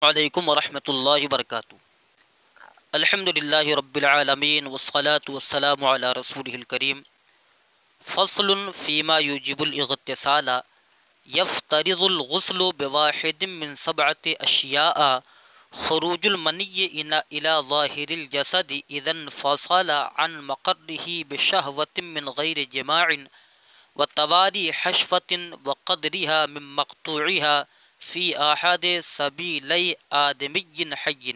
علیکم ورحمۃ اللہ وبرکاتہ۔ الحمدللہ رب العالمین والصلاة والسلام علی رسولہ الکریم۔ فصل فیما یوجب الاغتسال یفترض الغسل بواحد من سبعة اشیاء خروج المنی الى ظاہر الجسد اذا انفصل عن مقرہ بشہوة من غیر جماع وتواری حشفة وقدرها من مقطوعها فی احد سبیلی آدمی حی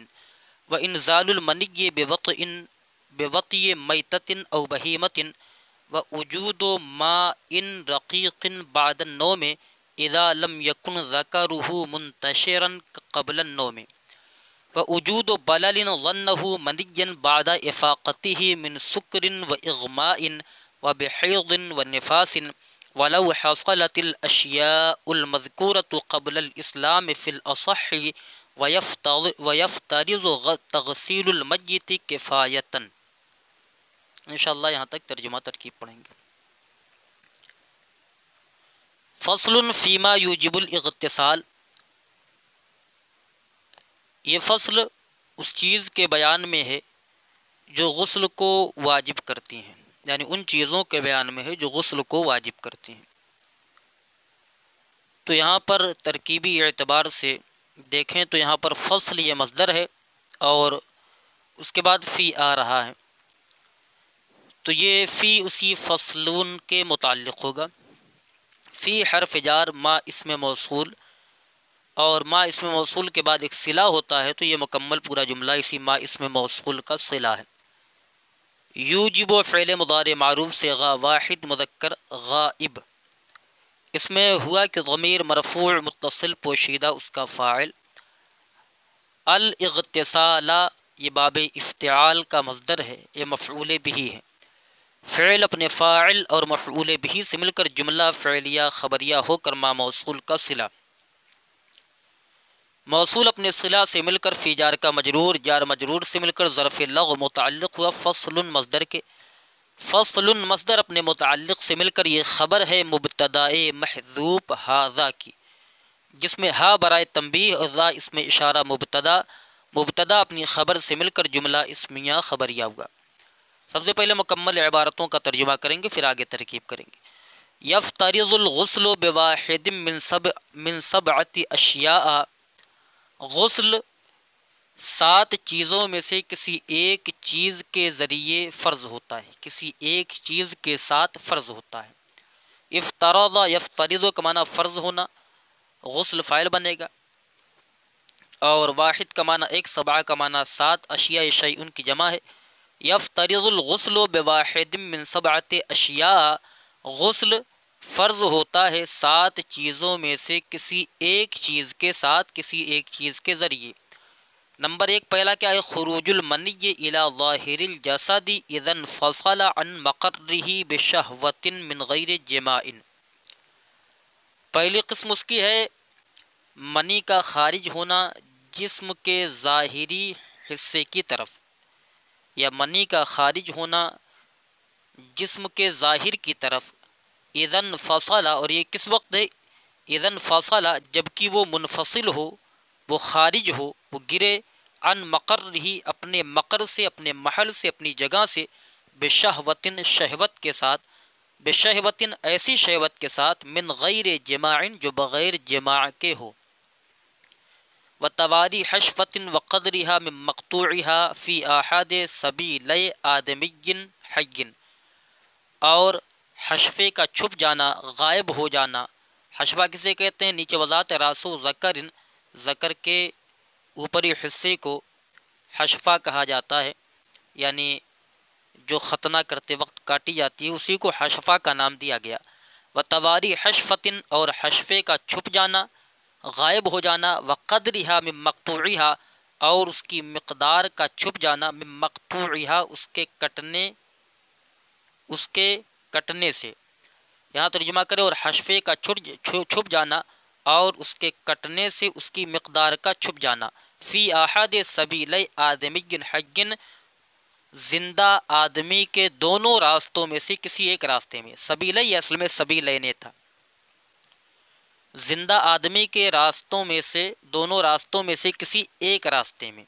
وانزال المنی بوطئ میتۃ او بہیمۃ ووجود ماء رقیق بعد النوم اذا لم یکن ذکرہ منتشرا قبل النوم ووجود بلل ظنہ منی بعد افاقتہ من سکر واغماء وبحیض ونفاس ولو حصلت الاشیاء المذکورۃ قبل الاسلام فی الاصح ویفترض تغسیل المیت کفایۃ۔ انشاءاللہ یہاں تک ترجمہ ترکیب پڑھیں گے۔ فصل فیما یوجب الاغتسال، یہ فصل اس چیز کے بیان میں ہے جو غسل کو واجب کرتی ہیں، یعنی ان چیزوں کے بیان میں ہے جو غسل کو واجب کرتی ہیں۔ تو یہاں پر ترکیبی اعتبار سے دیکھیں تو یہاں پر فصل یہ مصدر ہے اور اس کے بعد فی آ رہا ہے، تو یہ فی اسی فصلون کے متعلق ہوگا۔ فی حرف جار، ما اسم موصول، اور ما اسم موصول کے بعد ایک صلہ ہوتا ہے تو یہ مکمل پورا جملہ اسی ما اسم موصول کا صلہ ہے۔ یوجب فعل مضارع معروف سے غا واحد مذکر غائب، اس میں ہوا کہ ضمیر مرفوع متصل پوشیدہ اس کا فاعل، الاغتسال یہ باب افتعال کا مصدر ہے، یہ مفعول بہ ہے۔ فعل اپنے فاعل اور مفعول بہ سے مل کر جملہ فعلیہ خبریہ ہو کر ما موصول کا صلہ، موصول اپنے صلہ سے مل کر فی جار کا مجرور، جار مجرور سے مل کر ظرف لغو متعلق ہوا فصل مصدر کے، فصل مصدر اپنے متعلق سے مل کر یہ خبر ہے مبتدائے محذوف ھذا کی، جس میں ہا برائے تنبیہ اور ذا اس میں اشارہ مبتدا، مبتدا اپنی خبر سے مل کر جملہ اسمیہ خبریہ ہوا۔ سب سے پہلے مکمل عبارتوں کا ترجمہ کریں گے، پھر آگے ترکیب کریں گے۔ یفترض الغسل بواحد من سبعۃ اشیاء، غسل 7 چیزوں میں سے کسی ایک چیز کے ذریعے فرض ہوتا ہے، کسی ایک چیز کے ساتھ فرض ہوتا ہے۔ افترض یفترض کا معنی فرض ہونا، غسل فاعل بنے گا، اور واحد کا معنی ایک، سبعہ کا معنی 7، اشیاء شیء کی جمع ہے۔ یفترض الغسل بواحد من سبعۃ اشیاء، غسل فرض ہوتا ہے 7 چیزوں میں سے کسی ایک چیز کے ساتھ، کسی ایک چیز کے ذریعے۔ نمبر 1 پہلا کیا ہے؟ خروج المنی الی ظاہر الجسد اذا انفصل عن مقرہ بشہوۃ من غیر جماع، پہلی قسم اس کی ہے منی کا خارج ہونا جسم کے ظاہری حصے کی طرف، یا منی کا خارج ہونا جسم کے ظاہر کی طرف، اذا انفصل، اور یہ کس وقت ہے؟ اذا انفصل جبکہ وہ منفصل ہو، وہ خارج ہو، وہ گرے، عن مقرہ اپنے مقر سے، اپنے محل سے، اپنی جگہ سے، بشہوۃ شہوت کے ساتھ، بشہوۃ ایسی شہوت کے ساتھ، من غیر جماع جو بغیر جماع کے ہو، وتواری حشفۃ وقدرها من مقطوعها فی احد سبیلی آدمی حی، اور حشفے کا چھپ جانا، غائب ہو جانا۔ حشفہ کسے کہتے ہیں؟ نیچے وضاحت راسو ذکر، ذکر کے اوپری حصے کو حشفہ کہا جاتا ہے، یعنی جو ختنہ کرتے وقت کاٹی جاتی ہے اسی کو حشفہ کا نام دیا گیا۔ وتواری حشفۃ، اور حشفے کا چھپ جانا، غائب ہو جانا، وقدرها من مقطوعها، اور اس کی مقدار کا چھپ جانا، من مقطوعها اس کے کٹنے سے۔ یہاں ترجمہ کرے، اور حشفے کا چھپ جانا اور اس کے کٹنے سے اس کی مقدار کا چھپ جانا، فی احد سبیلی آدمی حی، زندہ آدمی کے دونوں راستوں میں سے کسی ایک راستے میں۔ سبیلی اصل میں سبیلین تھا۔ زندہ آدمی کے راستوں میں سے، دونوں راستوں میں سے کسی ایک راستے میں۔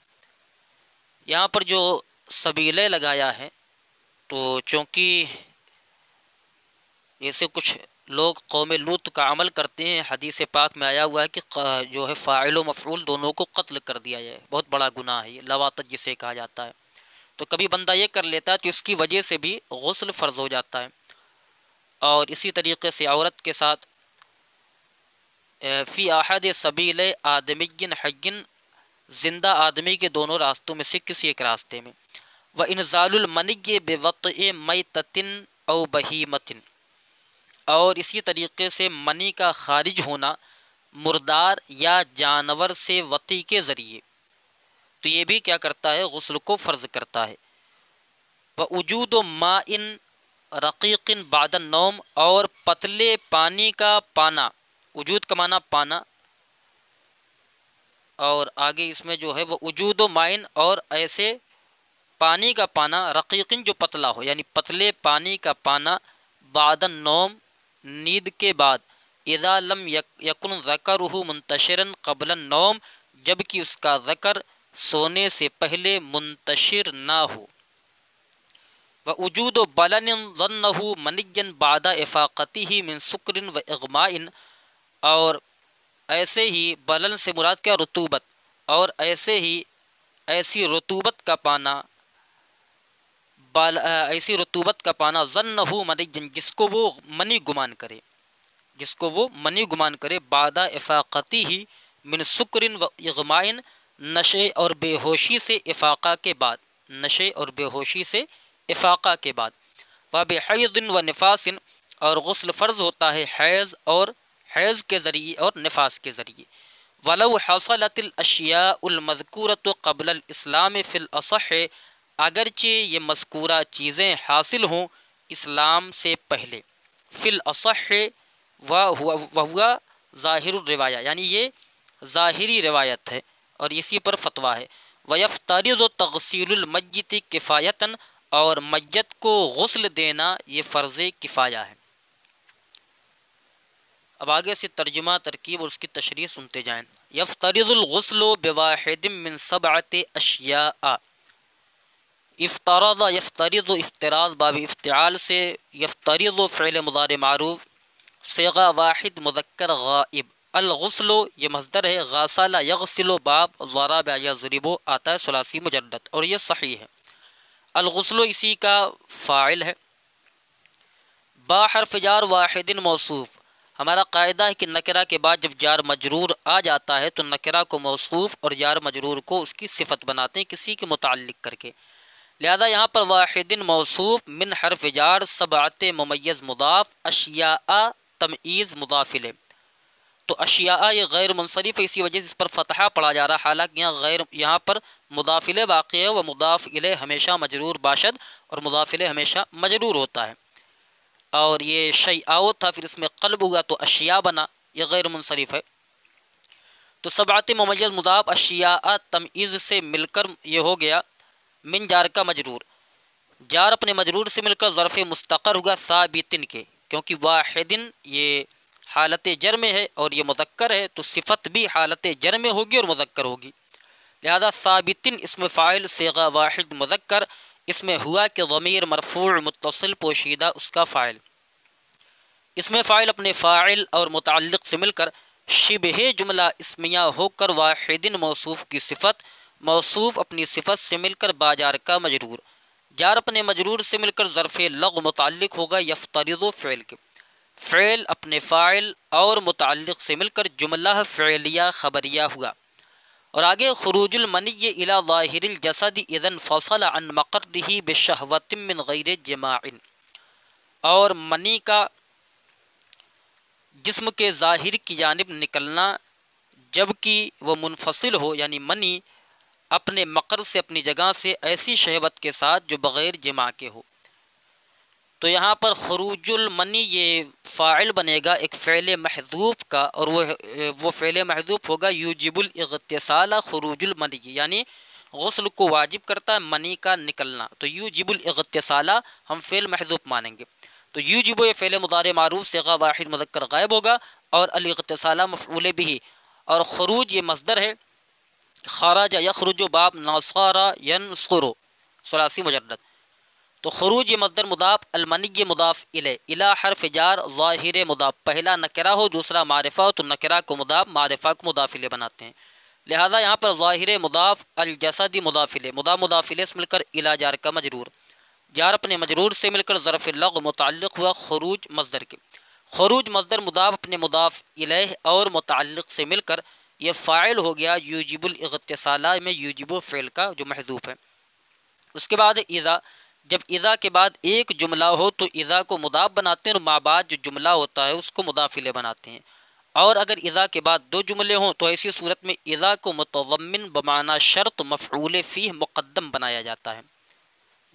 یہاں پر جو سبیلے لگایا ہے، تو چونکہ ایسے کچھ لوگ قوم لوط کا عمل کرتے ہیں، حدیث پاک میں آیا ہوا ہے کہ جو ہے فاعل و مفعول دونوں کو قتل کر دیا جائے، بہت بڑا گناہ ہے یہ، لواطت جسے کہا جاتا ہے۔ تو کبھی بندہ یہ کر لیتا ہے تو اس کی وجہ سے بھی غسل فرض ہو جاتا ہے۔ اور اسی طریقے سے عورت کے ساتھ فی احد سبیل آدمی حی، زندہ آدمی کے دونوں راستوں میں سے کسی ایک راستے میں۔ وانزال المنی بوطئ میتۃ او بہیمۃ، اور اسی طریقے سے منی کا خارج ہونا مردار یا جانور سے وطی کے ذریعے، تو یہ بھی کیا کرتا ہے؟ غسل کو فرض کرتا ہے۔ ووجود ماء رقیق بعد النوم، اور پتلے پانی کا پانا، وجود کا معنی پانا، اور آگے اس میں جو ہے وہ وجود و مائن، اور ایسے پانی کا پانا رقیقن جو پتلا ہو، یعنی پتلے پانی کا پانا، بعد النوم نیند کے بعد، اذا لم یکن ذکرہ منتشرا قبل النوم، جبکہ اس کا ذکر سونے سے پہلے منتشر نہ ہو۔ ووجود بلن ظنہ منیا بعد افاقتہ من سکر و اغماء، اور ایسے ہی بلن سے مراد کیا؟ رطوبت، اور ایسے ہی ایسی رطوبت کا پانا، ایسی رطوبت کا پانا ظنہ منیا، جس کو وہ منی گمان کرے، جس کو وہ منی گمان کرے، بعد افاقتہ من سکر و اغماء، نشے اور بے ہوشی سے افاقہ کے بعد، نشے اور بے ہوشی سے افاقہ کے بعد۔ وبحیض و نفاس، اور غسل فرض ہوتا ہے حیض اور حیض کے ذریعے اور نفاس کے ذریعے۔ ولو حصلت الاشیاء المذکورۃ قبل الاسلام فی الاصح، اگرچہ یہ مذکورہ چیزیں حاصل ہوں اسلام سے پہلے، فی الاصح وہو ظاہر الروایہ، یعنی یہ ظاہری روایت ہے اور اسی پر فتویٰ ہے۔ ویفترض تغسیل المیت کفایۃ، اور میت کو غسل دینا یہ فرض کفایہ ہے۔ اب آگے سے ترجمہ، ترکیب اور اس کی تشریح سنتے جائیں۔ یفترض الغسل بواحد من سبعۃ اشیاء، افترض یفترض، افتراض باب افتعال سے، یفترض فعل مضارع معروف، صیغہ واحد مذکر غائب، الغسل یہ مصدر ہے، غسل یغسل باب ضرب یضرب آتا ہے ثلاثی مجرد، اور یہ صحیح ہے۔ الغسل اسی کا فاعل ہے۔ با حرف جار واحد موصوف، ہمارا قاعدہ ہے کہ نکرہ کے بعد جب جار مجرور آ جاتا ہے تو نکرہ کو موصوف اور جار مجرور کو اس کی صفت بناتے ہیں کسی کے متعلق کر کے، لہذا یہاں پر واحد موصوف، من حرف جار، سبعۃ ممیز مضاف، اشیاء تمییز مضاف الیہ، تو اشیاء یہ غیر منصرف ہے، اسی وجہ سے اس پر فتحہ پڑھا جا رہا ہے، حالانکہ یہاں پر مضاف الیہ واقع ہے، و مضاف الیہ ہمیشہ مجرور باشد، اور مضاف الیہ ہمیشہ مجرور ہوتا ہے، اور یہ شیء تھا، پھر اس میں قلب ہوا تو اشیاء بنا، یہ غیر منصرف ہے۔ تو سبعۃ ممیز مضاف اشیاء تمییز سے مل کر یہ ہو گیا من جار کا مجرور، جار اپنے مجرور سے مل کر ظرف مستقر ہوگا ثابتن کے، کیونکہ واحدن یہ حالت جر میں ہے اور یہ مذکر ہے تو صفت بھی حالت جر میں ہوگی اور مذکر ہوگی، لہذا ثابتن اسم فاعل صیغہ واحد مذکر، اس میں ہوا کہ ضمیر مرفوع متصل پوشیدہ اس کا فاعل، اس میں فاعل اپنے فاعل اور متعلق سے مل کر شبہ جملہ اسمیہ ہو کر واحدن موصوف کی صفت، موصوف اپنی صفت سے مل کر باجار کا مجرور، جار اپنے مجرور سے مل کر ظرف لغو متعلق ہوگا یفترض فعل کے، فعل اپنے فاعل اور متعلق سے مل کر جملہ فعلیہ خبریہ ہوا، اور آگے خروج المنی الی ظاہر الجسد اذا انفصل عن مقرہ بشہوۃ من غیر جماع، اور منی کا جسم کے ظاہر کی جانب نکلنا جبکہ وہ منفصل ہو، یعنی منی اپنے مقر سے، اپنی جگہ سے ایسی شہوت کے ساتھ جو بغیر جماع کے ہو، تو یہاں پر خروج المنی یہ فاعل بنے گا ایک فعل محذوف کا، اور وہ فعل محذوف ہوگا یوجب الاغتسال خروج المنی، یعنی غسل کو واجب کرتا ہے منی کا نکلنا، تو یوجب الاغتسال ہم فعل محذوف مانیں گے، تو یوجب یہ فعل مضارع معروف صیغہ واحد مذکر غائب ہوگا، اور الاغتسالہ مفعول بھی، اور خروج یہ مصدر ہے، خرج یخرج باب نصارا ینصر ثلاثی مجرد، تو خروج یہ مصدر مضاف، المنی یہ مضاف الیہ، الی حرف جار ظاہر مضاف، پہلا نکرہ ہو دوسرا معرفہ ہو تو نکرہ کو مضاف، معرفہ کو مضاف الیہ بناتے ہیں، لہذا یہاں پر ظاہر مضاف، الجسدی مضاف الیہ، مضاف الیہ سے مل کر الی جار کا مجرور، جار اپنے مجرور سے مل کر ظرف اللغو متعلق ہوا خروج مصدر کے، خروج مصدر مضاف اپنے مضاف الیہ اور متعلق سے مل کر یہ فاعل ہو گیا یوجب الاغتسالہ میں یوجب فعل کا جو محذوف ہے۔ اس کے بعد اذا، جب اذا کے بعد ایک جملہ ہو تو اذا کو مضاف بناتے ہیں اور ما بعد جو جملہ ہوتا ہے اس کو مضاف الیہ بناتے ہیں، اور اگر اذا کے بعد دو جملے ہوں تو ایسی صورت میں اذا کو متضمن بمعنی شرط مفعول فیہ مقدم بنایا جاتا ہے،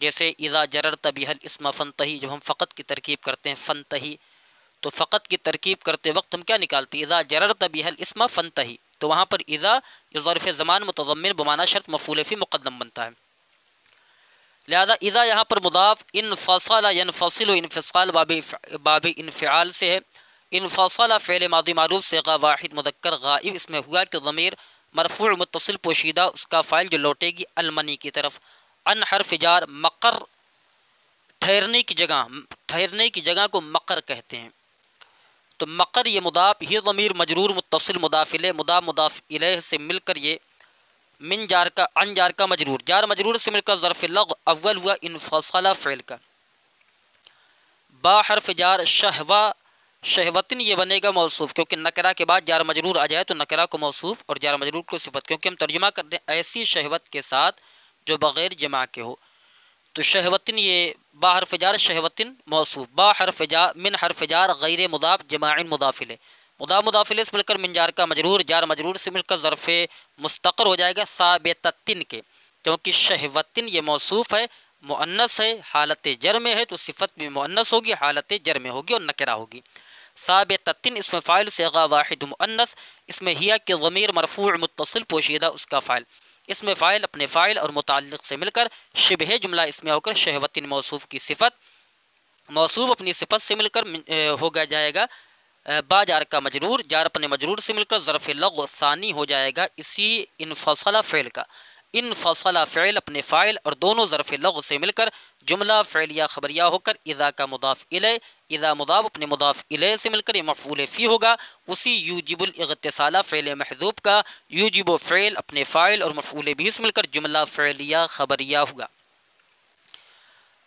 جیسے اذا جررت بها الاسم فانتہی، جب ہم فقط کی ترکیب کرتے ہیں فانتہی، تو فقط کی ترکیب کرتے وقت ہم کیا نکالتے ہیں؟ اذا جررت بها الاسم فانتہی، تو وہاں پر اذا جو ظرف زمان متضمن بمعنی شرط مفعول فیہ مقدم بنتا ہے، لہذا اذا یہاں پر مضاف، انفصل ینفصل انفصال باب انفعال سے ہے، انفصل فعل ماضی معروف صیغہ واحد مذکر غائب، اس میں ہوا کہ ضمیر مرفوع متصل پوشیدہ اس کا فاعل جو لوٹے گی المنی کی طرف، ان حرف جار مقر ٹھہرنے کی جگہ کو مقر کہتے ہیں، تو مقر یہ مضاف، ہی ضمیر مجرور متصل مضاف الیہ، مضاف الیہ سے مل کر یہ من جار کا، ان جار کا مجرور، جار مجرور سے مل کر ظرف لغو اول ہوا انفصل فعل کا، با حرف جار شہوہ شہوتن یہ بنے گا موصوف، کیونکہ نکرہ کے بعد جار مجرور آ جائے تو نکرہ کو موصوف اور جار مجرور کو صفت، کیونکہ ہم ترجمہ کرتے ہیں ایسی شہوت کے ساتھ جو بغیر جمع کے ہو، تو شہوتن یہ با حرف جار شہوتن موصوف، با حرف جار من حرف جار غیر مضاف جماع مضاف الیہ، مضاف الیہ سے مل کر من جار کا مجرور، جار مجرور سے مل کر ظرف مستقر ہو جائے گا ثابتتن کے، کیونکہ شہوتن یہ موصوف ہے، مؤنث ہے، حالت جر میں ہے تو صفت بھی مؤنث ہوگی، حالت جر میں ہوگی اور نکرہ ہوگی، ثابتتن اس میں فاعل صیغہ واحد مؤنث، اس میں ہیا کہ ضمیر مرفوع متصل پوشیدہ اس کا فاعل، اس میں فاعل اپنے فاعل اور متعلق سے مل کر شبہ جملہ اس میں ہو کر شہوتن موصوف کی صفت، موصوف اپنی صفت سے مل کر ہو جائے گا با جار کا مجرور، جار اپنے مجرور سے مل کر ظرف لغو ثانی ہو جائے گا اسی انفصل فعل کا، انفصل فعل اپنے فاعل اور دونوں ظرف لغو سے مل کر جملہ فعلیہ خبریہ ہو کر اذا کا مضاف الیہ، اذا مضاف اپنے مضاف الیہ سے مل کر یہ مفعول فی ہوگا، اسی یوجب الاغتسالہ فعل محذوب کا یوجب فعل اپنے فاعل اور مفعول بھی سے مل کر جملہ فعلیہ خبریہ ہوگا۔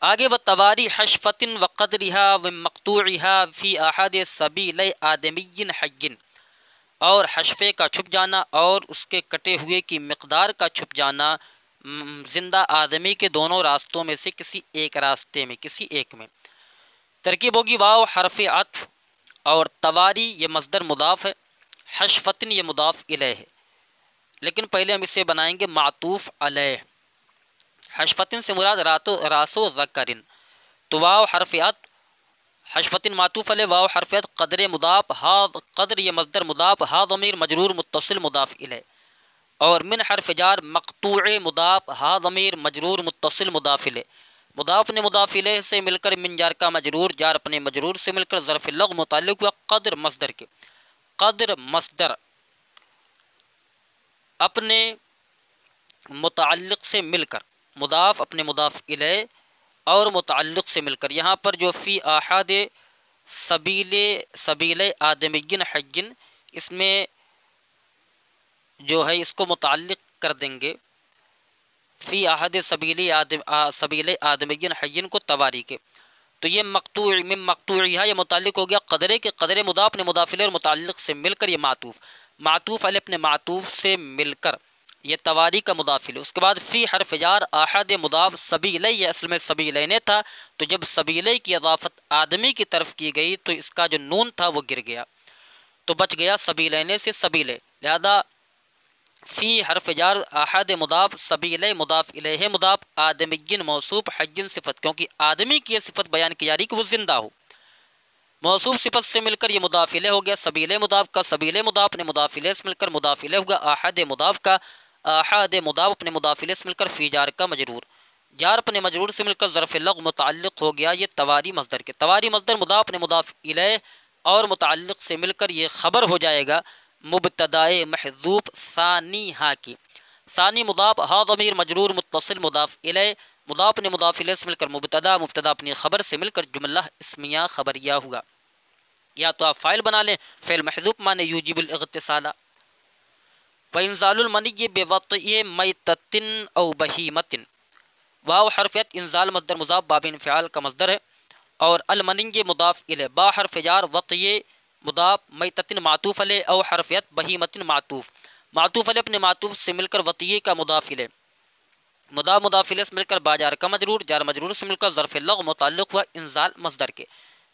آگے وتواری حشفۃ وقدرها ومقطوعها فی احد سبیل آدمی حی، اور حشفے کا چھپ جانا اور اس کے کٹے ہوئے کی مقدار کا چھپ جانا زندہ آدمی کے دونوں راستوں میں سے کسی ایک راستے میں، کسی ایک میں، ترکیب ہوگی واو حرف عطف، اور تواری یہ مصدر مضاف ہے، حشفتن یہ مضاف الیہ ہے، لیکن پہلے ہم اسے بنائیں گے معطوف علیہ، حشفتن سے مراد راسو ذکرن، تو واو حرف عطف حشفتن معطوف علیہ، واو حرف عطف قدر مضاف، ہا قدر یہ مصدر مضاف، ہا ضمیر مجرور متصل مضاف الیہ، اور من حرف جار مقطوع مضاف، ہا ضمیر مجرور متصل مضاف الیہ، مضاف نے مضاف الیہ سے مل کر من جار کا مجرور، جار اپنے مجرور سے مل کر ظرف لغو متعلق ہوا قدر مصدر کے، قدر مصدر اپنے متعلق سے مل کر، مضاف اپنے مضاف الیہ اور متعلق سے مل کر، یہاں پر جو فی احد سبیل آدمین حجن، اس میں جو ہے اس کو متعلق کر دیں گے فی احد سبیل آدمین حجن کو تواری کے، تو یہ مقطوع من مقطوعها یہ متعلق ہو گیا قدرے کے، قدرے مضاف نے مضاف الیہ اور متعلق سے مل کر یہ معطوف علیہ اپنے معطوف سے مل کر یہ تواری کا مضاف الیہ، اس کے بعد فی حرف جار احد مضاف سبیل، یہ اصل میں سبیلین تھا، تو جب سبیل کی اضافت آدمی کی طرف کی گئی تو اس کا جو نون تھا وہ گر گیا، تو بچ گیا سبیلین سے سبیلے، لہذا فی حرف جار احد مضاف سبیل مضاف الیہ مضاف آدمین موصوف حجن صفت، کیونکہ آدمی کی یہ صفت بیان کی جا رہی کہ وہ زندہ ہو، موصوف صفت سے مل کر یہ مضاف الیہ ہو گیا، سبیل مضاف کا، سبیل مضاف نے مضاف الیہ سے مل کر مضاف الیہ ہوگا، احد مضاف کا، احد مضاف اپنے مضاف الیہ سے مل کر فی جار کا مجرور، جار اپنے مجرور سے مل کر ظرف لغو متعلق ہو گیا یہ تواری مصدر کے، تواری مصدر مضاف نے مضاف الیہ اور متعلق سے مل کر یہ خبر ہو جائے گا مبتدائے محذوف ثانی ہا کی۔ ثانی مضاف، ہا ضمیر مجرور متصل مضاف الیہ، مضاف نے مضاف الیہ سے مل کر مبتدا، مبتدا اپنی خبر سے مل کر جملہ اسمیہ خبریہ ہوا۔ یا تو آپ فاعل بنا لیں، فعل محذوف مانے یوجب الاغتسال۔ وانزال المنی بوطئ میتۃ او بہیمۃ، واو حرفیت انزال مصدر مضاف باب انفعال کا مصدر ہے، اور المنی مضاف الیہ، با حرف جار وطئ مضاف میتۃ معطوف علیہ او حرفیت بہیمۃ معطوف، معطوف علیہ اپنے معطوف سے مل کر وطئ کا مضاف الیہ، مضاف مضاف الیہ سے مل کر با جار کا مجرور، جار مجرور سے مل کر ظرف لغو متعلق ہوا انزال مصدر کے۔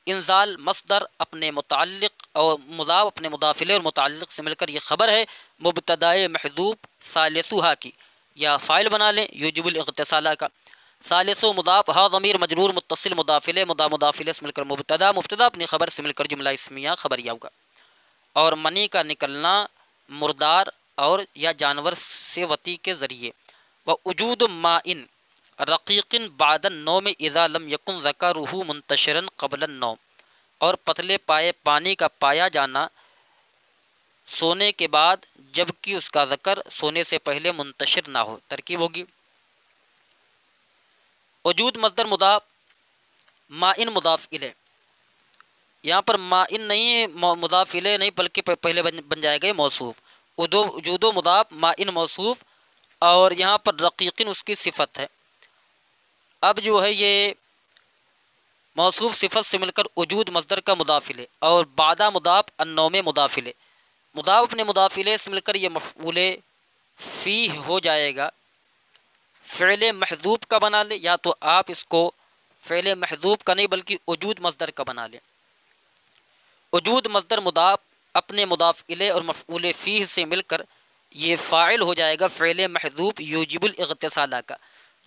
انزال مصدر اپنے متعلق اور مضاف اپنے مضاف الیہ اور متعلق سے مل کر یہ خبر ہے مبتدائے محذوف ثالثھا کی، یا فاعل بنا لیں یوجب الاغتسال کا۔ ثالث مضاف، ہا ضمیر مجرور متصل مضاف الیہ، مضاف الیہ سے مل کر مبتدا، مبتدا اپنی خبر سے مل کر جملہ اسمیہ خبریہ ہوگا۔ اور منی کا نکلنا مردار اور یا جانور سے وطی کے ذریعے۔ ووجود ماء رقیق بعد النوم اذا لم یکن ذکرہ منتشرا قبل النوم، اور پتلے پائے پانی کا پایا جانا سونے کے بعد جبکہ اس کا ذکر سونے سے پہلے منتشر نہ ہو۔ ترکیب ہوگی وجود مصدر مضاف، مائن مضاف الیہ، یہاں پر مائن نہیں مضاف الیہ نہیں بلکہ پہلے بن جائے گا موصوف، وجود و مضاف مائن موصوف، اور یہاں پر رقیقن اس کی صفت ہے۔ اب جو ہے یہ موصوف صفت سے مل کر وجود مصدر کا مضاف الیہ، اور بعدہ مضاف النوم مضاف الیہ، مضاف اپنے مضاف الیہ سے مل کر یہ مفعول فیہ ہو جائے گا۔ فعل محذوف کا بنا لے، یا تو آپ اس کو فعل محذوف کا نہیں بلکہ وجود مصدر کا بنا لیں۔ وجود مصدر مضاف اپنے مضاف الیہ اور مفعول فیہ سے مل کر یہ فاعل ہو جائے گا فعل محذوف یوجب الاغتسال کا۔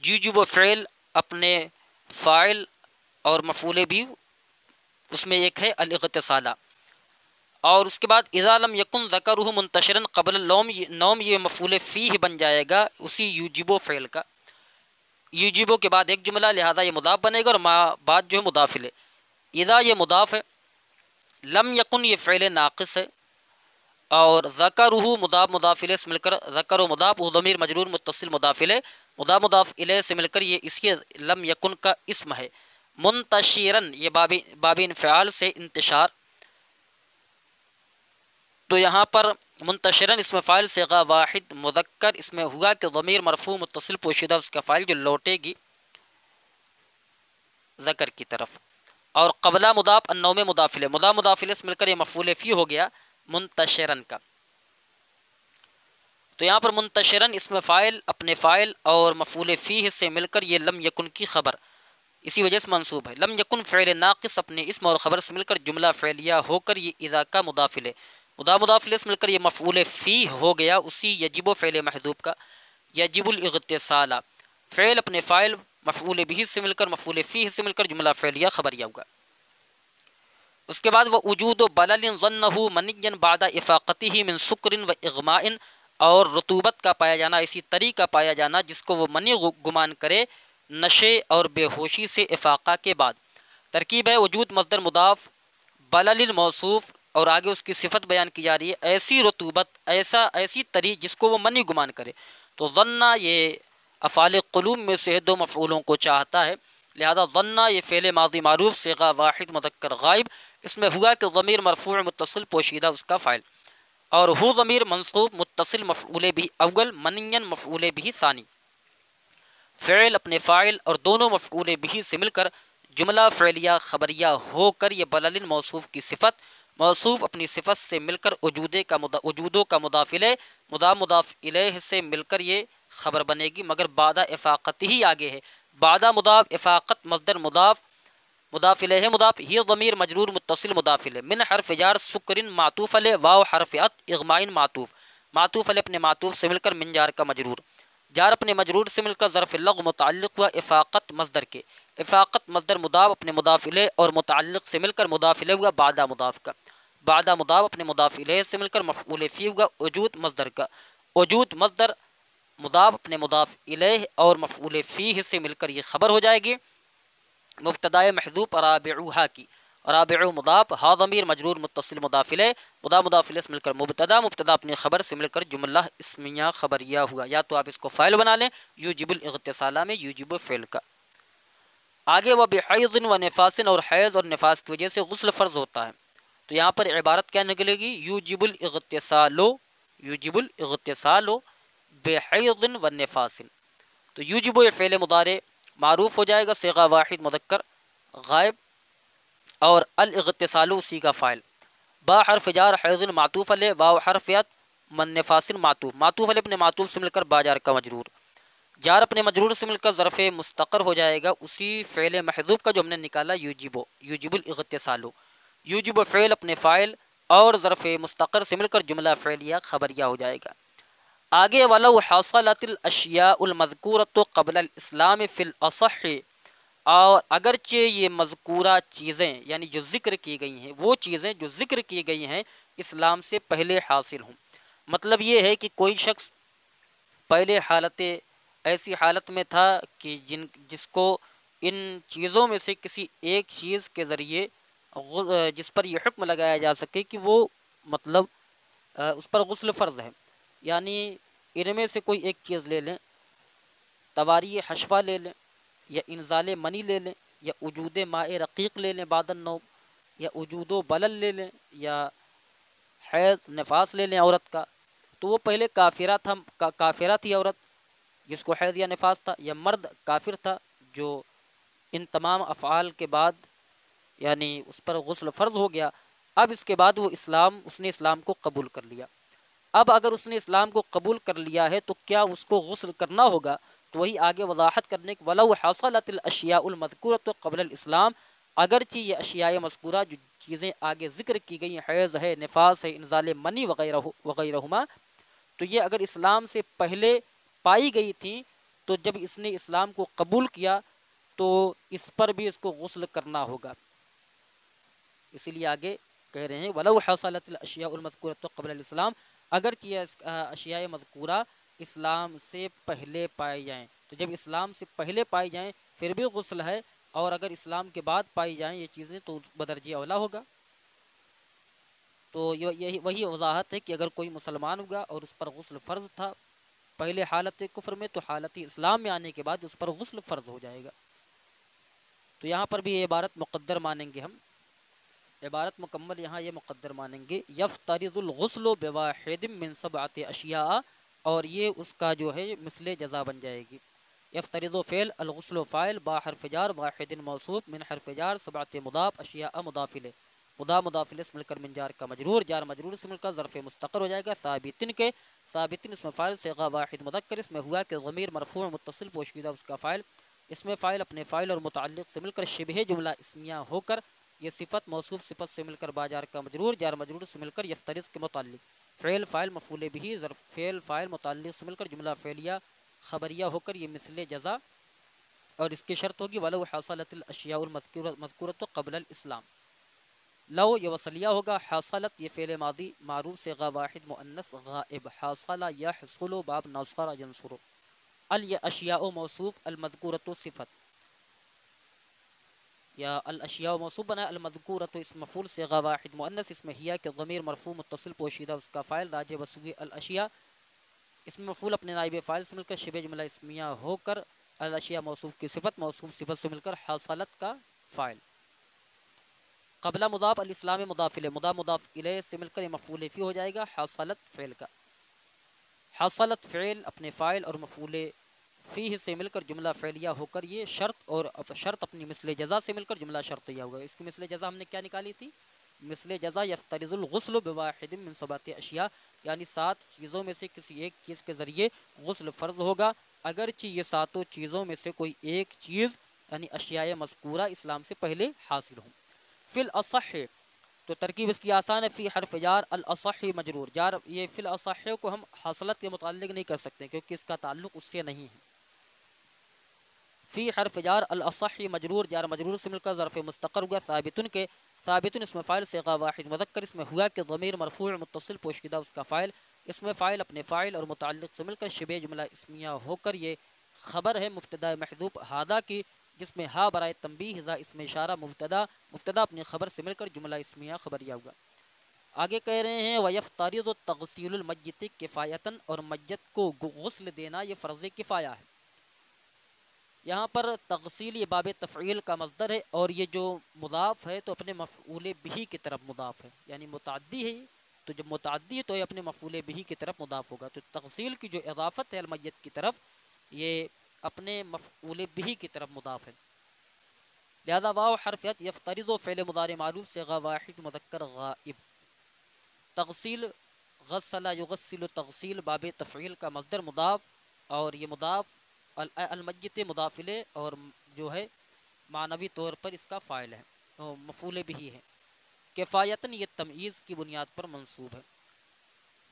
یوجب و فعل اپنے فاعل اور مفعول بھی اس میں ایک ہے الاغتسال، اور اس کے بعد اذا لم یکن ذکرہ منتشرا قبل النوم یہ مفعول فیہ بن جائے گا اسی یوجب و فعل کا۔ یوجبو کے بعد ایک جملہ، لہذا یہ مضاف بنے گا، اور ما بعد جو ہے مضاف الیہ۔ اذا یہ مضاف ہے، لم یکن یہ فعل ناقص ہے، اور ذکرہ مضاف الیہ سے مل کر ذکر و مضاف وہ ضمیر مجرور متصل مضاف الیہ، مضاف الیہ سے مل کر یہ اس کے لم یکن کا اسم ہے۔ منتشرن یہ باب انفعال سے انتشار، تو یہاں پر منتشرن اس میں فاعل صیغہ واحد مذکر اس میں ہوا کہ ضمیر مرفوع متصل پوشیدہ اس کا فاعل جو لوٹے گی ذکر کی طرف، اور قبلہ مضاف النوم مضاف الیہ، مضاف الیہ سے مل کر یہ مفعول فی ہو گیا منتشرن کا۔ تو یہاں پر منتشرن اس میں فاعل اپنے فاعل اور مفعول فیہ سے مل کر یہ لم یکن کی خبر اسی وجہ سے منصوب ہے۔ لم یکن فعل ناقص اپنے اسم اور خبر سے مل کر جملہ فعلیہ ہو کر یہ اذا کا مضاف الیہ، مضاف الیہ سے مل کر یہ مفعول فی ہو گیا اسی یجب و فعل محذوف کا، یجب الاغتسال، فعل اپنے فاعل مفعول به سے مل کر مفعول فیہ سے مل کر جملہ فعلیہ خبریہ ہوگا۔ اس کے بعد ووجود بلل ظنہ منی بعد افاقتہ من سکر و اغماء، اور رطوبت کا پایا جانا اسی طری کا پایا جانا جس کو وہ منی گمان کرے نشے اور بے ہوشی سے افاقہ کے بعد۔ ترکیب ہے وجود مصدر مضاف، بلل موصوف، اور آگے اس کی صفت بیان کی جا رہی ہے ایسی رطوبت ایسی طری جس کو وہ منی گمان کرے۔ تو ظنہ یہ افعال قلوب میں سے دو مفعولوں کو چاہتا ہے، لہذا ظنہ یہ فعل ماضی معروف صیغہ واحد مذکر غائب اس میں ہوا کہ ضمیر مرفوع متصل پوشیدہ اس کا فاعل، اور ہو ضمیر منصوب متصل مفعول بھی اول منین مفعول بھی ثانی، فعل اپنے فاعل اور دونوں مفعول بھی سے مل کر جملہ فعلیہ خبریہ ہو کر یہ بلل موصوف کی صفت، موصوف اپنی صفت سے مل کر وجودوں کا مضاف الیہ، مضاف الیہ سے مل کر یہ خبر بنے گی، مگر بعد افاقت ہی آگے ہے۔ بعد مضاف افاقت مصدر مضاف الیہ مضاف ہی ضمیر مجرور متصل مضاف الیہ، من حرف جار سکرن معطوف علیہ، واو حرف عطف اغمائن معطوف علیہ اپنے معطوف سے مل کر من جار کا مجرور، جار اپنے مجرور سے مل کر ظرف لغو متعلق ہوا افاقت مصدر کے، افاقت مصدر مضاف اپنے مضاف الیہ اور متعلق سے مل کر مضاف الیہ ہوا بعد مضاف کا، بعد مضاف اپنے مضاف الیہ سے مل کر مفعول فی ہوا وجود مصدر کا، وجود مصدر مضاف اپنے مضاف الیہ اور مفعول فیہ سے مل کر یہ خبر ہو جائے گی مبتدائے محذوف رابعھا کی، رابع مضاف، ہا ضمیر مجرور متصل مضاف الیہ، مضاف الیہ سے مل کر مبتدا، مبتدا اپنی خبر سے مل کر جملہ اسمیہ خبریہ ہوا، یا تو آپ اس کو فاعل بنا لیں یوجب الاغتسالہ میں یوجب فعل کا۔ آگے وہ بحیض و نفاس، اور حیض اور نفاس کی وجہ سے غسل فرض ہوتا ہے، تو یہاں پر عبارت کیا نکلے گی؟ یوجب الاغتسال، یوجب الاغتسال بحیض و نفاس، تو یوجب یہ فعل مضارع معروف ہو جائے گا صیغہ واحد مذکر غائب، اور الاغتسال اسی کا فاعل، با حرف جار حیض معطوف علیہ، واو حرف یات من نفاس معطوف، معطوف علیہ اپنے معطوف سے مل کر با جار کا مجرور، جار اپنے مجرور سے مل کر ظرف مستقر ہو جائے گا اسی فعل محذوف کا جو ہم نے نکالا یوجبو، یوجب الاغتسال، یوجب فعل اپنے فاعل اور ظرف مستقر سے مل کر جملہ فعلیہ خبریہ ہو جائے گا۔ آگے ولو حصلت الاشیاء المذکورۃ قبل الاسلام فی الاصح، اور اگرچہ یہ مذکورہ چیزیں یعنی جو ذکر کی گئی ہیں، وہ چیزیں جو ذکر کی گئی ہیں اسلام سے پہلے حاصل ہوں، مطلب یہ ہے کہ کوئی شخص پہلے حالت ایسی حالت میں تھا کہ جس کو ان چیزوں میں سے کسی ایک چیز کے ذریعے جس پر یہ حکم لگایا جا سکے کہ وہ مطلب اس پر غسل فرض ہے، یعنی ان میں سے کوئی ایک چیز لے لیں، تواری حشفہ لے لیں، یا انزال منی لے لیں، یا وجود ماء رقیق لے لیں بعد النوم، یا وجود و بلل لے لیں، یا حیض نفاس لے لیں عورت کا، تو وہ پہلے کافرہ تھی عورت جس کو حیض یا نفاس تھا، یا مرد کافر تھا جو ان تمام افعال کے بعد یعنی اس پر غسل فرض ہو گیا، اب اس کے بعد اس نے اسلام کو قبول کر لیا، اب اگر اس نے اسلام کو قبول کر لیا ہے تو کیا اس کو غسل کرنا ہوگا؟ تو وہی آگے وضاحت کرنے کہ ولو حصلت الاشیاء المذکورۃ قبل الاسلام، اگرچہ یہ اشیاء مذکورہ جو چیزیں آگے ذکر کی گئی ہیں، حیض ہے، نفاس ہے، انزال منی وغیرہما، تو یہ اگر اسلام سے پہلے پائی گئی تھیں تو جب اس نے اسلام کو قبول کیا تو اس پر بھی اس کو غسل کرنا ہوگا، اسی لیے آگے کہہ رہے ہیں ولو حصلت الاشیاء المذکورۃ قبل الاسلام، اگرچہ یہ اشیاء مذکورہ اسلام سے پہلے پائی جائیں، تو جب اسلام سے پہلے پائی جائیں پھر بھی غسل ہے، اور اگر اسلام کے بعد پائی جائیں یہ چیزیں تو بدرجہ اولا ہوگا۔ تو یہی وہی وضاحت ہے کہ اگر کوئی مسلمان ہوگا اور اس پر غسل فرض تھا پہلے حالت کفر میں، تو حالت اسلام میں آنے کے بعد اس پر غسل فرض ہو جائے گا۔ تو یہاں پر بھی یہ عبارت مقدر مانیں گے ہم، عبارت مکمل یہاں یہ مقدر مانیں گے یفترض الغسل بواحد من سبعۃ اشیاء، اور یہ اس کا جو ہے مثل جزا بن جائے گی۔ یفترض فعل، الغسل فاعل، با حرف جار، واحد موصوف، من حرف جار، سبعۃ مضاف، اشیاء مضاف الیہ، مضاف الیہ سے مل کر من جار کا مجرور، جار مجرور سے مل کر ظرف مستقر ہو جائے گا، ثابتن کے، ثابتن اسم فاعل صیغہ واحد مذکر، اس میں ہوا کہ ضمیر مرفوع متصل پوشیدہ اس کا فاعل، اس میں فاعل اپنے فاعل اور متعلق سے مل کر شبہ جملہ اسمیہ ہو کر یہ صفت موصوف صفت سے مل کر باجار کا مجرور، جار مجرور سے مل کر یفترض کے متعلق فعل فاعل مفعول به ظرف فعل فاعل متعلق سے مل کر جملہ فعلیہ خبریہ ہو کر یہ مثل جزا، اور اس کی شرط ہوگی ولو حصلت الاشیاء المذکورۃ قبل الاسلام، لو یہ وصلیہ ہوگا، حصلت یہ فعل ماضی معروف صیغہ واحد مؤنث غائب، حصل یحصل باب نصر ینصر، الاشیاء موصوف، المذکورۃ صفت، یا الاشیاء موصوف بنا، المذکورۃ اسم مفعول صیغہ واحد مؤنث، اس میں ہیا کہ ضمیر مرفوع متصل پوشیدہ اس کا فاعل راجع وسوی، الاشیاء اسم مفعول اپنے نائب فاعل سے مل کر شبہ جملہ اسمیہ ہو کر الاشیاء موصوف کی صفت، موصوف صفت سے مل کر حاصلت کا فاعل، قبل مضاف الاسلام مضاف الیہ، مضاف الیہ سے مل کر یہ مفعول فی ہو جائے گا حاصلت فعل کا، حاصلت فعل اپنے فاعل اور مفعول فیہ سے مل کر جملہ فعلیہ ہو کر یہ شرط، اور شرط اپنی مثل جزا سے مل کر جملہ شرطیہ ہوگا، اس کی مثل جزا ہم نے کیا نکالی تھی؟ مثل جزا یفترض الغسل بواحد من سبعۃ اشیاء، یعنی 7 چیزوں میں سے کسی ایک چیز کے ذریعے غسل فرض ہوگا، اگرچہ یہ 7 چیزوں میں سے کوئی ایک چیز یعنی اشیاء مذکورہ اسلام سے پہلے حاصل ہوں۔ فی الاصح، تو ترکیب اس کی آسان ہے، فی حرف جار، الاصح مجرور، جار یہ فی الاصح کو ہم حاصلت کے متعلق نہیں کر سکتے کیونکہ اس کا تعلق اس سے نہیں ہے، فی حرف جار الاصح مجرور، جار مجرور سے مل کر ظرف مستقر ہوا، ثابتن کے، ثابتن اسم فاعل صیغہ واحد مذکر، اس میں ہوا کہ ضمیر مرفوع متصل پوشیدہ اس کا فاعل، اس میں فاعل اپنے فاعل اور متعلق سے مل کر شبہ جملہ اسمیہ ہو کر یہ خبر ہے مبتدا محذوف ہادہ کی، جس میں ہا برائے تنبیہ، ذا اسم اشارہ، مبتدا، مبتدا اپنی خبر سے مل کر جملہ اسمیہ خبریہ ہوگا۔ آگے کہہ رہے ہیں وَيَفْتَرِضُ تَغْسِيلُ الْمَيِّتِ کفایتاً، اور میت کو غسل دینا یہ فرض کفایہ ہے۔ یہاں پر تغسیل یہ باب تفعیل کا مصدر ہے، اور یہ جو مضاف ہے تو اپنے مفعول بہ کی طرف مضاف ہے، یعنی متعدی ہے، تو جب متعدی ہے تو یہ اپنے مفعول بہ کی طرف مضاف ہوگا۔ تو تغسیل کی جو اضافت ہے المیت کی طرف، یہ اپنے مفعول بہ کی طرف مضاف ہے۔ لہذا واو حرف عطف یفترض فعل مضارع معروف صیغہ واحد مذکر غائب۔ تغسیل غسل یغسل، تغسیل باب تفعیل کا مصدر مضاف، اور یہ مضاف المیت مضاف الیہ، اور جو ہے معنوی طور پر اس کا فاعل ہے، مفعول بہ ہے۔ کفایتاً یہ تمییز کی بنیاد پر منصوب ہے۔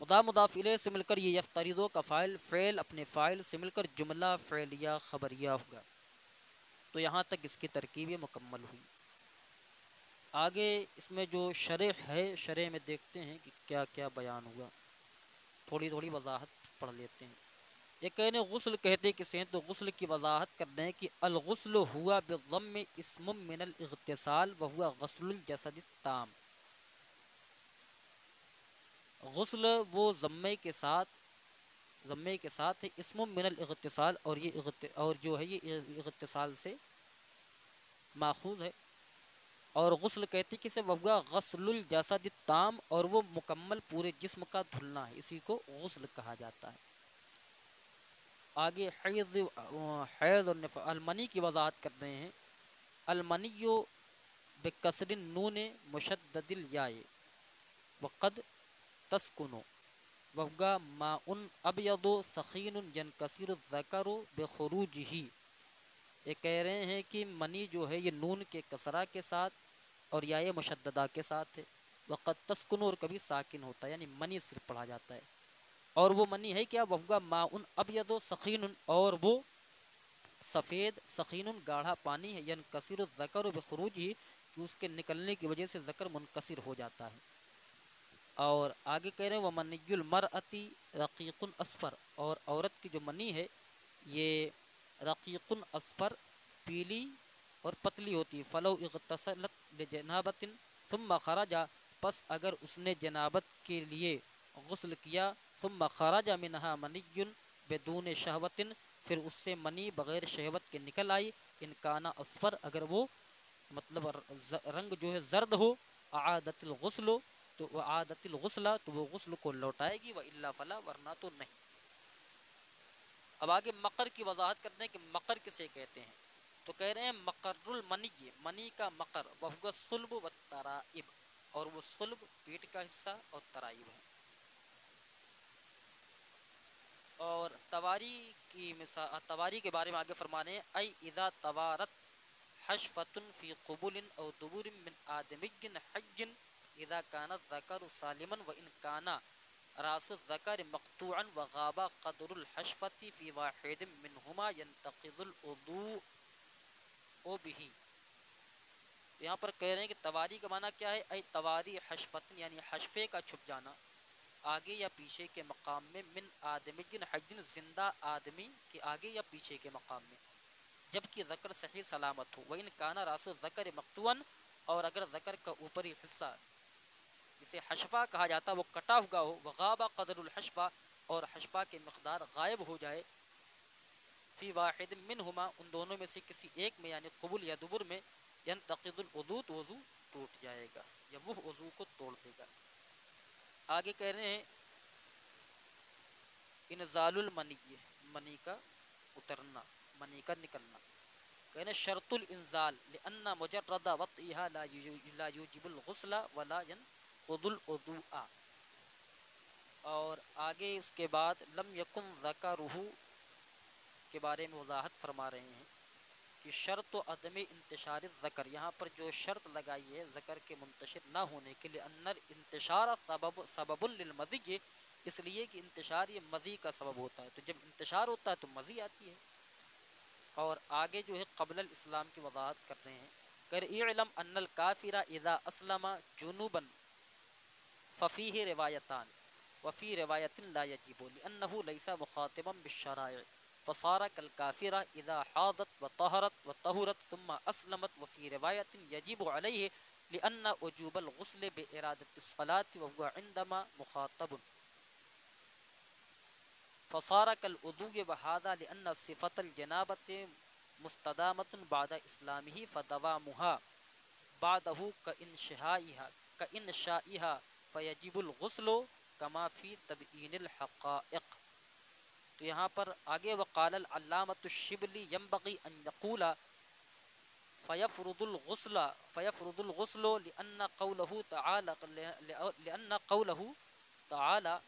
مضاف الیہ سے مل کر یہ یفترض کا فاعل، فعل اپنے فاعل سے مل کر جملہ فعلیہ خبریہ ہوگا۔ تو یہاں تک اس کی ترکیب مکمل ہوئی۔ آگے اس میں جو شرح ہے، شرح میں دیکھتے ہیں کہ کیا کیا بیان ہوا، تھوڑی تھوڑی وضاحت پڑھ لیتے ہیں۔ یہ کہنے غسل کہتے کسے ہیں، تو غسل کی وضاحت کرنے ہیں کہ الغسل ہوا بالضم اسم من الاغتسال وہوا غسل الجسد التام۔ غسل وہ ضمے کے ساتھ ہے، اسم من الاغتسال، اور جو ہے یہ اغتسال سے ماخوذ ہے۔ اور غسل کہتے کسے، وہوا غسل الجسد التام، اور وہ مکمل پورے جسم کا دھلنا ہے، اسی کو غسل کہا جاتا ہے۔ آگے حیض اور المنی کی وضاحت کر رہے ہیں۔ المنی بکسر النون مشدد الیاء وقد تسکن وہوا ماء ابیض سخین ینکسر الذکر بخروجہ۔ یہ کہہ رہے ہیں کہ منی جو ہے یہ نون کے کسرہ کے ساتھ اور یا مشددہ کے ساتھ ہے، وقد تسکن، اور کبھی ساکن ہوتا ہے، یعنی منی صرف پڑھا جاتا ہے۔ اور وہ منی ہے کیا، وہوا ماء ابیض سخین، اور وہ سفید سخین گاڑھا پانی ہے، ینکسر الذکر بخروجہ، کہ اس کے نکلنے کی وجہ سے ذکر منکسر ہو جاتا ہے۔ اور آگے کہہ رہے ہیں ومنی المرأۃ رقیق اصفر، اور عورت کی جو منی ہے یہ رقیق اصفر، پیلی اور پتلی ہوتی ہے۔ فلو اغتسلت لجنابۃ ثم خرج، پس اگر اس نے جنابت کے لیے غسل کیا، ثم خرج منها منی بدون شہوت، پھر اس سے منی بغیر شہوت کے نکل آئی، ان کانا اصفر، اگر وہ مطلب رنگ جو ہے زرد ہو، اعادت الغسل، تو اعادت الغسل، تو وہ غسل کو لوٹائے گی، والا فلا، ورنہ تو نہیں۔ اب آگے مقر کی وضاحت کرنے کہ مقر کسے کہتے ہیں، تو کہہ رہے ہیں مقر المنی، منی کا مقر، وہو الصلب والترائب، اور وہ صلب پیٹ کا حصہ اور ترائب ہے۔ اور تواری کے بارے میں آگے فرمانے ہیں ای اذا توارت حشفۃ فی قبول او دبور من آدمی حی اذا کان الذکر سالما وان کان راس الذکر مقطوعا وغاب قدر الحشفۃ فی واحد منہما ینتقض الوضوء به۔ یہاں پر کہہ رہے ہیں کہ تواری کا معنی کیا ہے، ای تواری حشفۃ، یعنی حشفے کا چھپ جانا آگے یا پیچھے کے مقام میں، من آدمی حی، زندہ آدمی کے آگے یا پیچھے کے مقام میں، جبکہ ذکر صحیح سلامت ہو۔ وَإِنْ كَانَ رَأْسُ الذَّكَرِ مَقْطُوعًا، اور اگر ذکر کا اوپری حصہ جسے حشفہ کہا جاتا وہ کٹا ہوا ہو، وغاب قدر الحشفہ، اور حشفہ کی مقدار غائب ہو جائے، فی واحد منہما، ان دونوں میں سے کسی ایک میں، یعنی قبول یا دبر میں، ینتقض الوضوء، تو وضو ٹوٹ جائے گا یا وہ وضو کو توڑ دے گا۔ آگے کہہ رہے ہیں انزال المنی، منی کا اترنا، منی کا نکلنا، کہنے شرط الانزال لأن مجرد وطئها لا یوجب الغسل ولا ينقض الوضوء۔ اور آگے اس کے بعد لم یکن ذکرہ کے بارے میں وضاحت فرما رہے ہیں کہ شرط و عدم انتشار الذکر، یہاں پر جو شرط لگائی ہے ذکر کے منتشر نہ ہونے کے لیے، ان الانتشار سبب للمضی، اس لیے کہ انتشار یہ مضی کا سبب ہوتا ہے، تو جب انتشار ہوتا ہے تو مضی آتی ہے۔ اور آگے جو ہے قبل الاسلام کی وضاحت کر رہے ہیں کہ اعلم ان الکافر اذا اسلم جنوبا ففیہ روایتان وفی روایت لا یجب لانه لیس مخاطبا بالشرائع فصار كالكافرة إذا حاضت وطهرت ثم أسلمت. وفي رواية يجب عليه لأن وجوب الغسل بإرادة الصلاة وهو عندما مخاطب. فصار كالوضوء وهذا لأن صفة الجنابة مستدامة بعد إسلامه فدوامها بعده كإنشائها فيجب الغسل كما في تبیین الحقائق. تو یہاں پر آگے وقال العلامۃ الشبلی ينبغي ان يقول فيفرض الغسل لأن قوله تعالى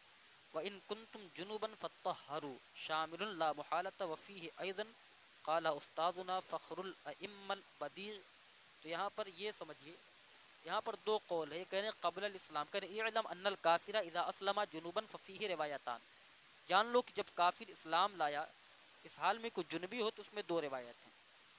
وإن كنتم جنوبا فطهروا شامل لا محالة. وفيه أيضا قال استاذنا فخر الأئمة البديع. تو یہاں پر یہ سمجھیے، یہاں پر دو قول ہے، کہنے قبل الاسلام، کہنے اعلم ان الکافر اذا اسلم جنوبا ففیہ روایتان، جان لو کہ جب کافر اسلام لایا اس حال میں کوئی جنبی ہو تو اس میں دو روایت ہیں.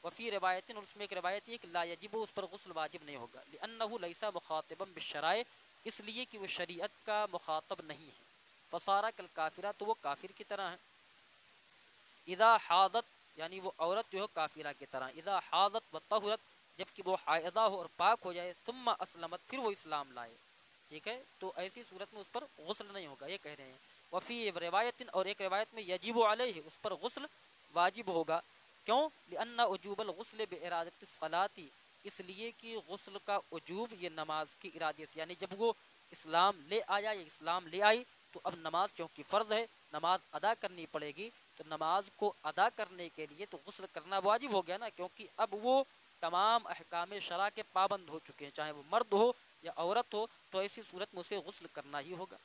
وفی روایت، اور اس میں ایک روایت ہے کہ لا یجب، اس پر غسل واجب نہیں ہوگا، لانہ لیس مخاطبا بالشرائع، اس لیے کہ وہ شریعت کا مخاطب نہیں ہے. فصارا کالکافرہ، تو وہ کافر کی طرح ہے. اذا حاضت، یعنی وہ عورت جو ہے کافرہ کی طرح. اذا حاضت وطہرت، جبکہ وہ حائضہ ہو اور پاک ہو جائے. ثم اسلمت، پھر وہ اسلام لائے. ٹھیک ہے، تو ایسی صورت میں اس پر غسل نہیں ہوگا، یہ کہہ رہے ہیں. وفی روایت، اور ایک روایت میں یجب علیہ، اس پر غسل واجب ہوگا. کیوں؟ لأن وجوب الغسل بإرادۃ الصلاۃ، اس لیے کہ غسل کا وجوب یہ نماز کی ارادے سے، یعنی جب وہ اسلام لے آیا یا اسلام لے آئی تو اب نماز چونکہ فرض ہے، نماز ادا کرنی پڑے گی. تو نماز کو ادا کرنے کے لیے تو غسل کرنا واجب ہو گیا نا، کیونکہ اب وہ تمام احکام شرع کے پابند ہو چکے ہیں، چاہے وہ مرد ہو یا عورت ہو، تو ایسی صورت میں اسے غسل کرنا ہی ہوگا.